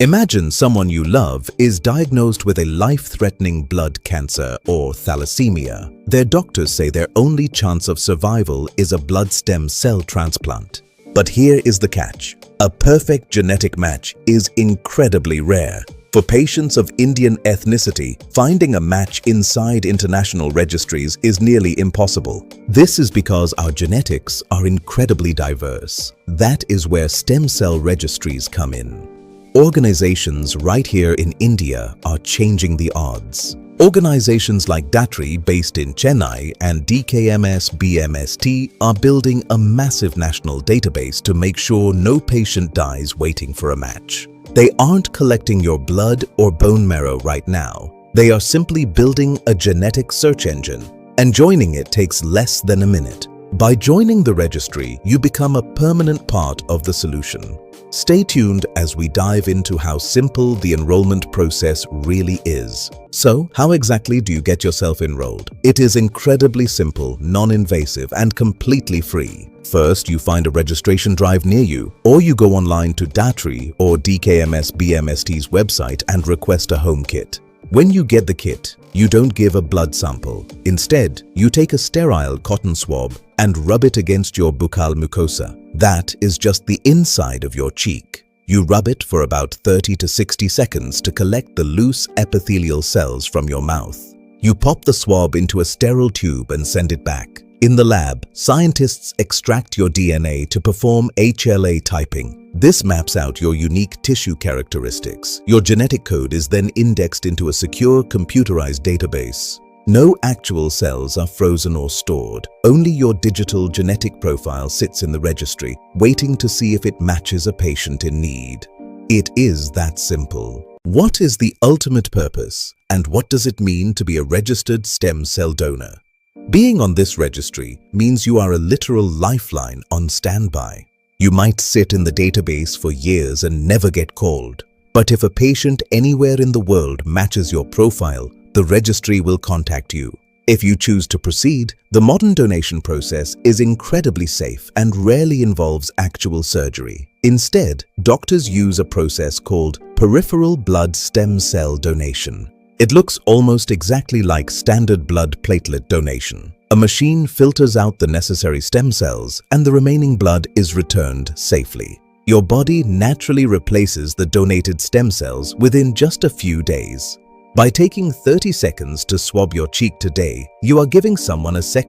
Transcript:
Imagine someone you love is diagnosed with a life-threatening blood cancer or thalassemia. Their doctors say their only chance of survival is a blood stem cell transplant. But here is the catch. A perfect genetic match is incredibly rare. For patients of Indian ethnicity, finding a match inside international registries is nearly impossible. This is because our genetics are incredibly diverse. That is where stem cell registries come in. Organizations right here in India are changing the odds. Organizations like DATRI, based in Chennai, and DKMS BMST are building a massive national database to make sure no patient dies waiting for a match. They aren't collecting your blood or bone marrow right now. They are simply building a genetic search engine, and joining it takes less than a minute. By joining the registry, you become a permanent part of the solution. Stay tuned as we dive into how simple the enrollment process really is. So, how exactly do you get yourself enrolled? It is incredibly simple, non-invasive, and completely free. First, you find a registration drive near you, or you go online to DATRI or DKMS BMST's website and request a home kit. When you get the kit, you don't give a blood sample. Instead, you take a sterile cotton swab and rub it against your buccal mucosa. That is just the inside of your cheek. You rub it for about 30 to 60 seconds to collect the loose epithelial cells from your mouth. You pop the swab into a sterile tube and send it back. In the lab, scientists extract your DNA to perform HLA typing. This maps out your unique tissue characteristics. Your genetic code is then indexed into a secure computerized database. No actual cells are frozen or stored. Only your digital genetic profile sits in the registry, waiting to see if it matches a patient in need. It is that simple. What is the ultimate purpose, and what does it mean to be a registered stem cell donor? Being on this registry means you are a literal lifeline on standby. You might sit in the database for years and never get called. But if a patient anywhere in the world matches your profile, the registry will contact you. If you choose to proceed, the modern donation process is incredibly safe and rarely involves actual surgery. Instead, doctors use a process called peripheral blood stem cell donation. It looks almost exactly like standard blood platelet donation. A machine filters out the necessary stem cells and the remaining blood is returned safely. Your body naturally replaces the donated stem cells within just a few days. By taking 30 seconds to swab your cheek today, you are giving someone a second